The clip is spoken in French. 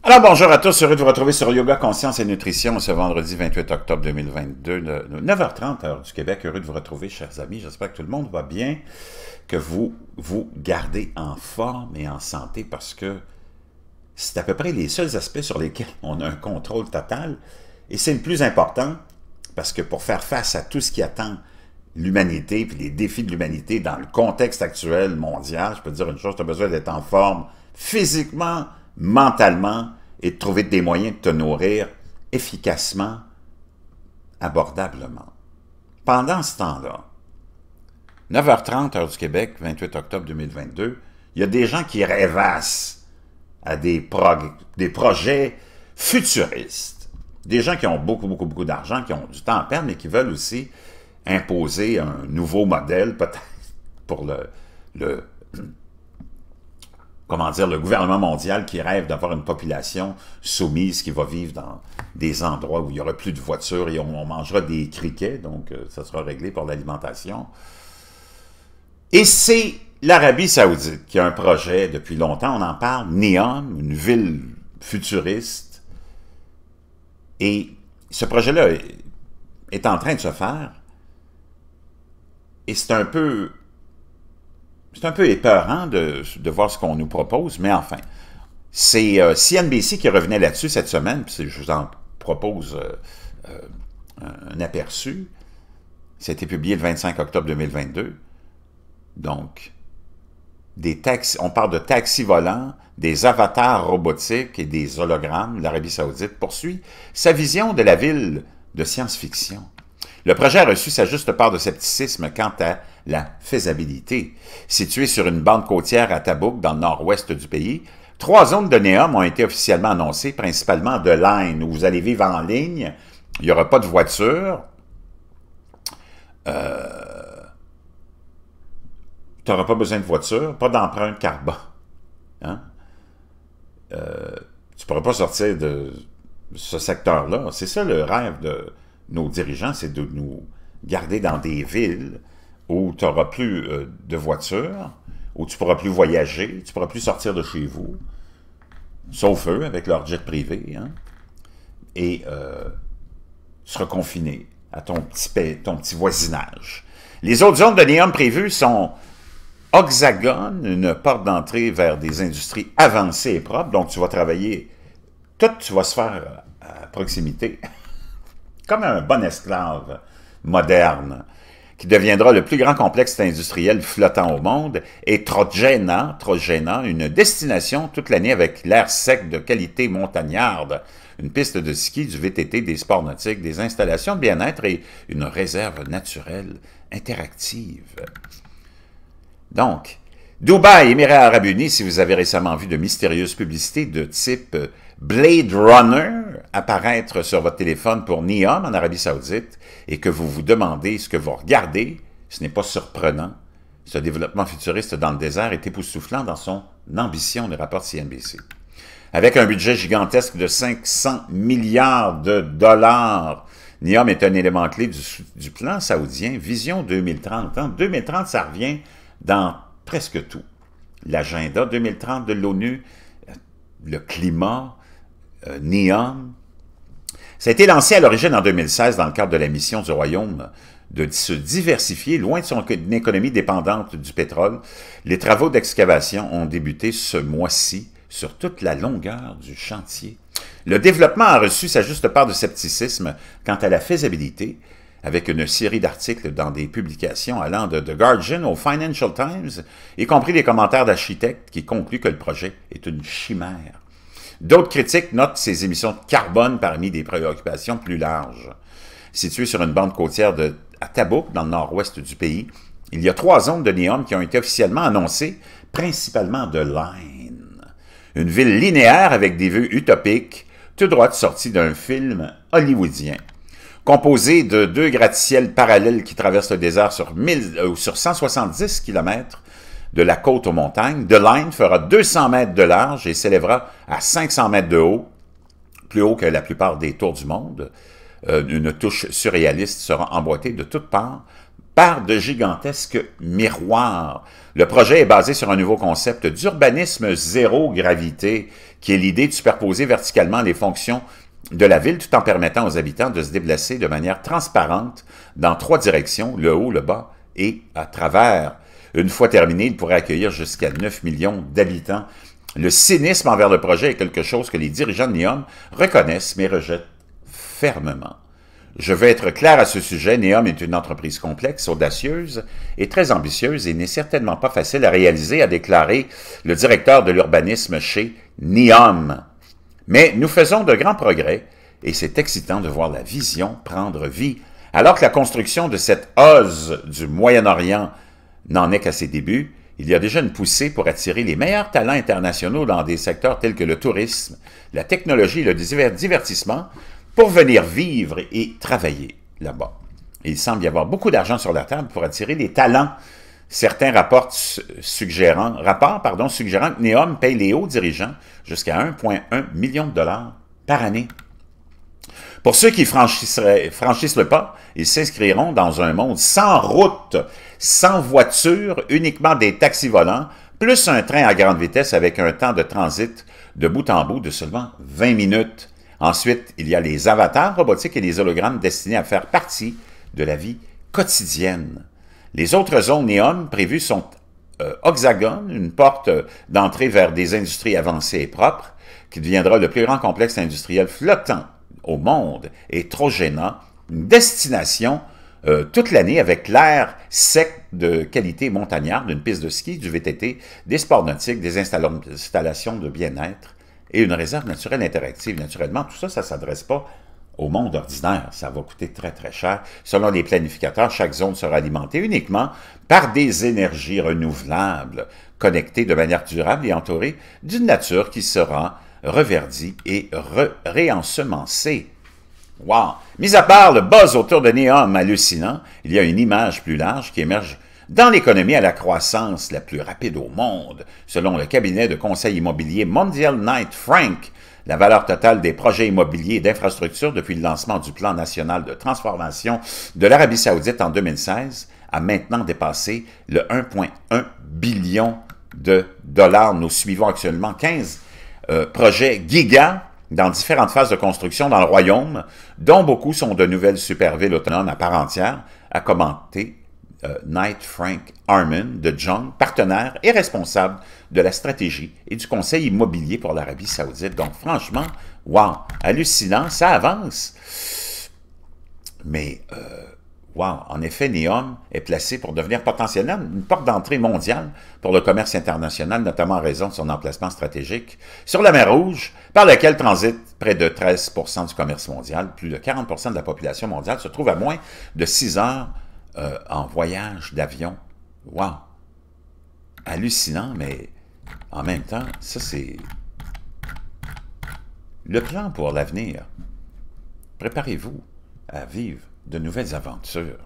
Alors bonjour à tous, heureux de vous retrouver sur Yoga, Conscience et Nutrition ce vendredi 28 octobre 2022, 9h30 heure du Québec. Heureux de vous retrouver, chers amis. J'espère que tout le monde va bien, que vous vous gardez en forme et en santé parce que c'est à peu près les seuls aspects sur lesquels on a un contrôle total. Et c'est le plus important parce que pour faire face à tout ce qui attend l'humanité puis les défis de l'humanité dans le contexte actuel mondial, je peux te dire une chose, tu as besoin d'être en forme physiquement, mentalement, et de trouver des moyens de te nourrir efficacement, abordablement. Pendant ce temps-là, 9h30, heure du Québec, 28 octobre 2022, il y a des gens qui rêvassent à des projets futuristes. Des gens qui ont beaucoup d'argent, qui ont du temps à perdre, mais qui veulent aussi imposer un nouveau modèle, peut-être pour le gouvernement mondial qui rêve d'avoir une population soumise qui va vivre dans des endroits où il n'y aura plus de voitures et on mangera des criquets, donc ça sera réglé pour l'alimentation. Et c'est l'Arabie Saoudite qui a un projet depuis longtemps, on en parle, Neom, une ville futuriste. Et ce projet-là est en train de se faire. Et c'est un peu épeurant de voir ce qu'on nous propose, mais enfin, c'est CNBC qui revenait là-dessus cette semaine, puis je vous en propose un aperçu. Ça a été publié le 25 octobre 2022. Donc, on parle de taxis volants, des avatars robotiques et des hologrammes. L'Arabie Saoudite poursuit sa vision de la ville de science-fiction. Le projet a reçu sa juste part de scepticisme quant à la faisabilité. Situé sur une bande côtière à Tabouk, dans le nord-ouest du pays, 3 zones de Neom ont été officiellement annoncées, principalement de Line, où vous allez vivre en ligne, il n'y aura pas de voiture, tu n'auras pas besoin de voiture, pas d'empreinte carbone. Hein? Tu ne pourras pas sortir de ce secteur-là. C'est ça le rêve de nos dirigeants, c'est de nous garder dans des villes où tu n'auras plus de voiture, où tu ne pourras plus voyager, tu ne pourras plus sortir de chez vous, sauf eux, avec leur jet privé, hein, et tu seras confiné à ton petit voisinage. Les autres zones de Neom prévues sont Oxagone, une porte d'entrée vers des industries avancées et propres, donc tu vas travailler, tout tu vas se faire à proximité, comme un bon esclave moderne, qui deviendra le plus grand complexe industriel flottant au monde, et Trojena, une destination toute l'année avec l'air sec de qualité montagnarde, une piste de ski, du VTT, des sports nautiques, des installations de bien-être et une réserve naturelle interactive. Donc, Dubaï, Émirats arabes unis, si vous avez récemment vu de mystérieuses publicités de type Blade Runner apparaître sur votre téléphone pour Neom en Arabie Saoudite et que vous vous demandez ce que vous regardez, ce n'est pas surprenant. Ce développement futuriste dans le désert est époustouflant dans son ambition, le rapport CNBC. Avec un budget gigantesque de 500 milliards de dollars, Neom est un élément clé du plan saoudien Vision 2030. En 2030, ça revient dans presque tout. L'agenda 2030 de l'ONU, le climat, Neom. Ça a été lancé à l'origine en 2016 dans le cadre de la mission du Royaume de se diversifier loin de son économie dépendante du pétrole. Les travaux d'excavation ont débuté ce mois-ci sur toute la longueur du chantier. Le développement a reçu sa juste part de scepticisme quant à la faisabilité, avec une série d'articles dans des publications allant de The Guardian au Financial Times, y compris les commentaires d'architectes qui concluent que le projet est une chimère. D'autres critiques notent ces émissions de carbone parmi des préoccupations plus larges. Situées sur une bande côtière à Tabouk, dans le nord-ouest du pays, il y a 3 zones de Neom qui ont été officiellement annoncées, principalement de Line. Une ville linéaire avec des vues utopiques, tout droit sortie d'un film hollywoodien. Composée de 2 gratte-ciels parallèles qui traversent le désert sur 170 km de la côte aux montagnes, The Line fera 200 mètres de large et s'élèvera à 500 mètres de haut, plus haut que la plupart des tours du monde. Une touche surréaliste sera emboîtée de toutes parts par de gigantesques miroirs. Le projet est basé sur un nouveau concept d'urbanisme zéro gravité, qui est l'idée de superposer verticalement les fonctions de la ville tout en permettant aux habitants de se déplacer de manière transparente dans 3 directions, le haut, le bas et à travers. Une fois terminé, il pourrait accueillir jusqu'à 9 millions d'habitants. Le cynisme envers le projet est quelque chose que les dirigeants de NEOM reconnaissent mais rejettent fermement. Je veux être clair à ce sujet, NEOM est une entreprise complexe, audacieuse et très ambitieuse et n'est certainement pas facile à réaliser, a déclaré le directeur de l'urbanisme chez NEOM. Mais nous faisons de grands progrès et c'est excitant de voir la vision prendre vie. Alors que la construction de cette Oz du Moyen-Orient n'en est qu'à ses débuts, il y a déjà une poussée pour attirer les meilleurs talents internationaux dans des secteurs tels que le tourisme, la technologie et le divertissement pour venir vivre et travailler là-bas. Il semble y avoir beaucoup d'argent sur la table pour attirer les talents. Certains rapports suggérant que NEOM paye les hauts dirigeants jusqu'à 1,1 million de dollars par année. Pour ceux qui franchissent le pas, ils s'inscriront dans un monde sans route, sans voiture, uniquement des taxis volants, plus un train à grande vitesse avec un temps de transit de bout en bout de seulement 20 minutes. Ensuite, il y a les avatars robotiques et les hologrammes destinés à faire partie de la vie quotidienne. Les autres zones NEOM prévues sont Oxagon, une porte d'entrée vers des industries avancées et propres, qui deviendra le plus grand complexe industriel flottant au monde, et Trojena, une destination toute l'année avec l'air sec de qualité montagnarde, une piste de ski, du VTT, des sports nautiques, des installations de bien-être et une réserve naturelle interactive. Naturellement, tout ça, ça ne s'adresse pas au monde ordinaire. Ça va coûter très, très cher. Selon les planificateurs, chaque zone sera alimentée uniquement par des énergies renouvelables, connectées de manière durable et entourées d'une nature qui sera reverdie et réensemencée. Wow! Mis à part le buzz autour de NEOM hallucinant, il y a une image plus large qui émerge dans l'économie à la croissance la plus rapide au monde. Selon le cabinet de conseil immobilier mondial Knight Frank, la valeur totale des projets immobiliers et d'infrastructures depuis le lancement du plan national de transformation de l'Arabie saoudite en 2016 a maintenant dépassé le 1,1 billion de dollars. Nous suivons actuellement 15 projets giga dans différentes phases de construction dans le royaume, dont beaucoup sont de nouvelles supervilles autonomes à part entière, a commenté Knight Frank Harmon de John, partenaire et responsable de la stratégie et du conseil immobilier pour l'Arabie saoudite. Donc franchement, wow, hallucinant, ça avance. Mais, wow, en effet, NEOM est placé pour devenir potentiellement une porte d'entrée mondiale pour le commerce international, notamment en raison de son emplacement stratégique sur la mer Rouge, par laquelle transite près de 13% du commerce mondial. Plus de 40% de la population mondiale se trouve à moins de 6 heures en voyage d'avion. Wow! Hallucinant, mais en même temps, ça c'est le plan pour l'avenir. Préparez-vous à vivre de nouvelles aventures.